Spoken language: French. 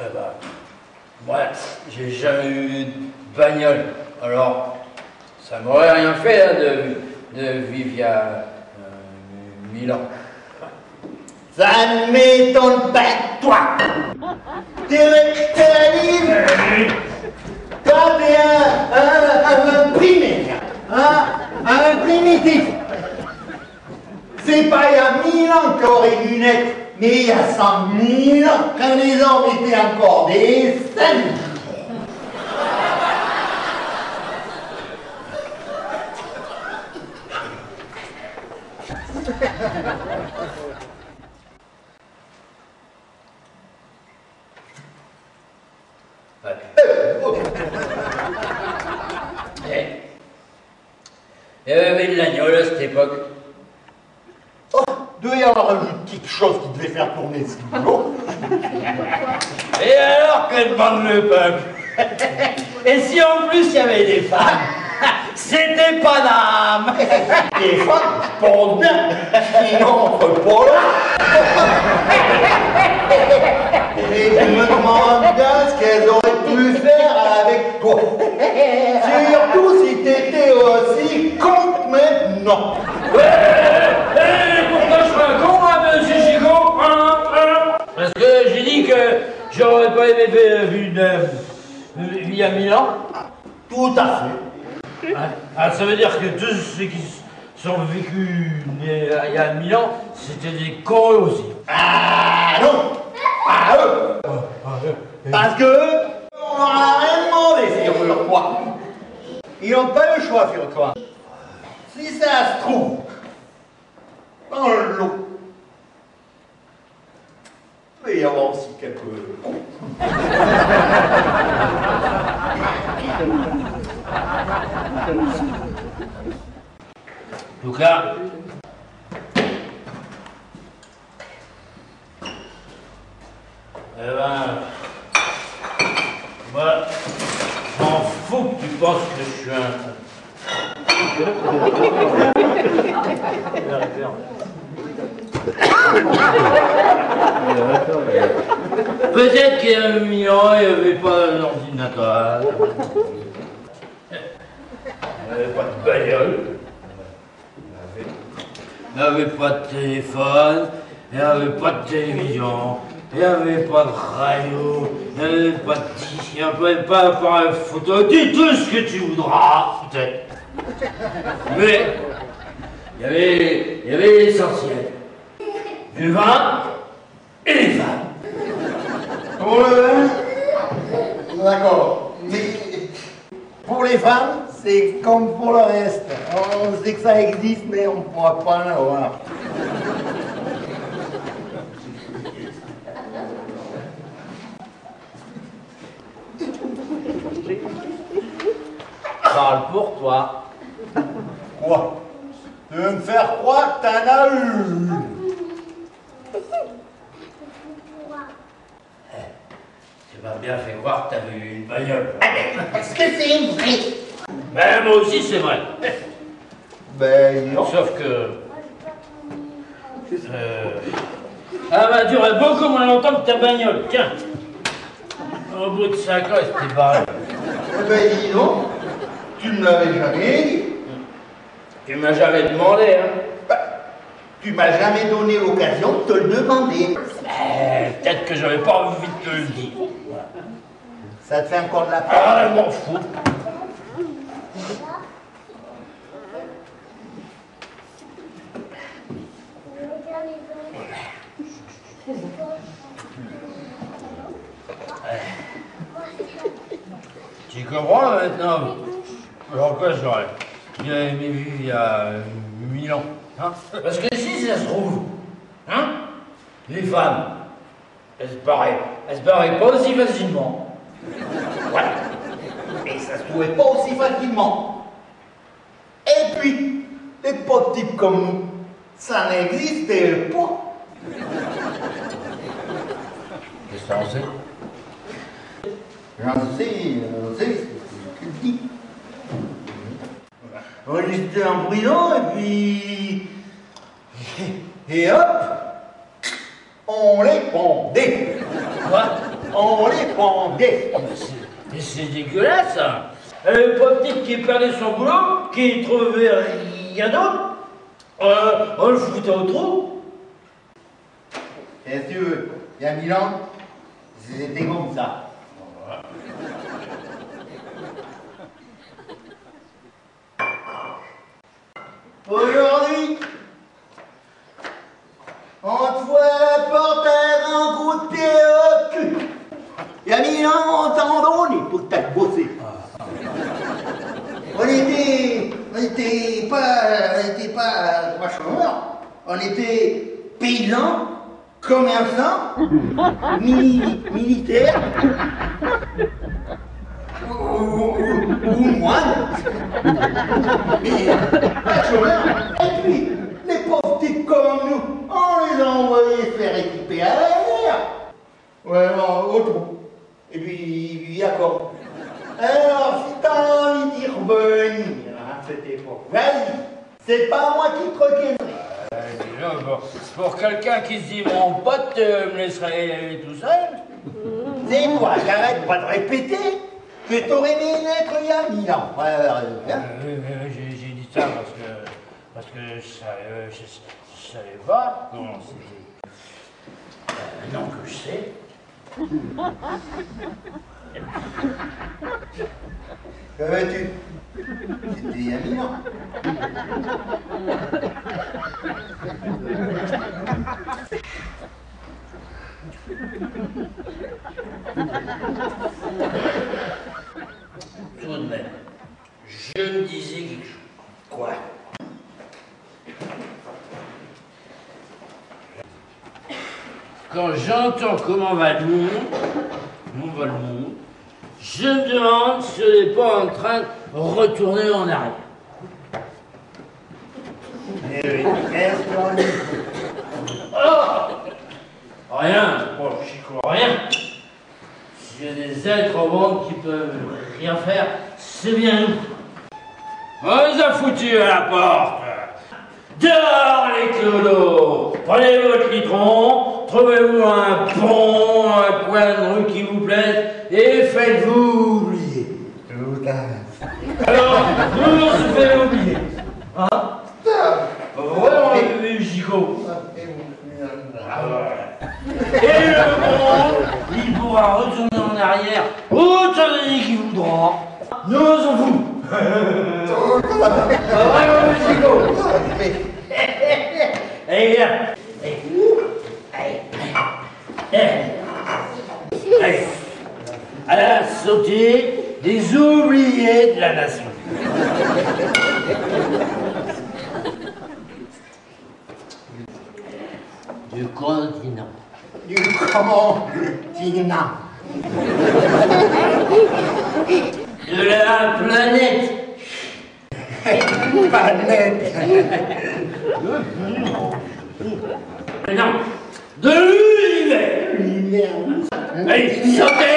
Eh ben, moi, j'ai jamais eu de bagnole. Alors, ça m'aurait rien fait hein, de vivre il y a 1000 ans. Ça ne m'étonne pas de toi. T'es libre. Toi, t'es un primaire, un primitif. C'est pas il y a 1000 ans qu'il y aurait dû naître, mais il y a 100 000 ans, quand les hommes étaient encore des saluts. Il y avait de l'agneau à cette époque. Oh, il devait y avoir une petite chose qui devait faire tourner ce boulot. Et alors que demande le peuple? Et si en plus il y avait des femmes? C'était pas d'âme. Les femmes, je pense bien, qui n'entrent pas là. Et je me demande bien ce qu'elles auraient pu faire avec toi. Surtout si t'étais aussi con que maintenant. Pourquoi je suis un con, hein, monsieur Chico? Parce que j'ai dit que j'aurais pas aimé vivre il y a 1000 ans. Tout à fait. Ah, ça veut dire que tous ceux qui sont vécus il y a 1000 ans, c'était des cons aussi. Ah non. Ah eux. Parce que on leur a rien demandé, figure-toi. Ils n'ont pas le choix, figure-toi. Si ça se trouve, dans l'eau, il peut y avoir aussi quelques cons. En tout cas, moi, je m'en fous que tu penses que je suis un con. Peut-être qu'il y a 1000 ans, il n'y avait pas d'ordinateur. Il n'y avait pas de bagnole. Il n'y avait pas de téléphone. Il n'y avait pas de télévision. Il n'y avait pas de radio. Il n'y avait pas de disque. Il n'y avait pas d'appareil photo. Dis tout ce que tu voudras, peut-être. Mais il y avait l'essentiel. Du vin et les femmes. Pour le vin, d'accord. Mais pour les femmes, c'est comme pour le reste. On sait que ça existe, mais on ne pourra pas en avoir. Parle pour toi. Quoi? Tu veux me faire croire que t'en as une? Tu m'as bien fait croire que t'avais eu une bagnole. Est-ce que c'est vrai? Ben, moi aussi, c'est vrai. Ben non. Sauf que... Elle va durer beaucoup moins longtemps que ta bagnole. Tiens. Au bout de 5 ans, elle s'était barrée. Ben dis donc, tu me l'avais jamais dit. Tu m'as jamais demandé, hein. Ben, tu m'as jamais donné l'occasion de te le demander. Peut-être que j'avais pas envie de te le dire. Ça te fait encore de la peine? Ah, je m'en fous. Tu comprends maintenant? Pourquoi j'aurais bien aimé vivre il y a 1000 ans, hein? Parce que si ça se trouve, hein, les femmes, elles se barraient pas aussi facilement. Ouais. Et ça se trouvait pas aussi facilement. Et puis, des pauvres types comme nous, ça n'existait pas. Qu'est-ce que t'en sais? J'en sais, c'est ce que je dis. On était en prison et puis... Et hop, on les pendait. Quoi? on les pendait. Mais c'est dégueulasse, ça. Pas peut-être qu'il perdait son boulot, qu'il trouvait rien d'autre. On le foutait au trou. Qu'est-ce que tu veux? Il y a 1000 ans, c'était comme ça. Aujourd'hui, on te voit à la porte un grand coup de pied au cul. Il y a 1000 ans, on t'en donnait pour t'as bossé. On était pas chômeurs, on était paysans, commerçants, militaires, ou moines, mais pas chômeurs. Et puis, les pauvres types comme nous, on les a envoyés faire équiper à l'air. Ouais, au trou. Et puis, d'accord. Alors, si t'as envie d'y revenir à cette époque, vas-y, c'est pas moi qui te requinerai. Déjà, bon, pour quelqu'un qui se dit mon pote me laisserait y aller tout seul. C'est quoi, j'arrête pas de répéter que t'aurais aimé naître il y a 1000 ans. J'ai dit ça parce que je savais pas comment c'était. Non, que je sais. Que veux-tu? C'était il y a 1000 ans. Tout de même, je me disais quelque chose. Quoi? Quand j'entends comment va le monde, je me demande si on n'est pas en train de retourner en arrière. Eh oui, qu'est-ce qu'on dit? Oh, rien, bon, j'y crois rien. S'il y a des êtres au monde qui peuvent rien faire, c'est bien nous. On les a foutus à la porte. Dehors les clodos. Prenez votre litron, trouvez-vous un pont, un coin de rue qui vous plaise et faites-vous oublier. Tout à fait. Alors, nous on se fait oublier. Hein? Vraiment, Gigot. Et le monde, il pourra retourner en arrière autant d'années qu'il voudra. Nous on s'en fout. Vraiment, Gigot. Allez, viens. Allez. À la sauter des oubliés de la nation. Du continent. Du continent. De la planète. Planète. Non, de l'univers. L'univers. Allez, sautez!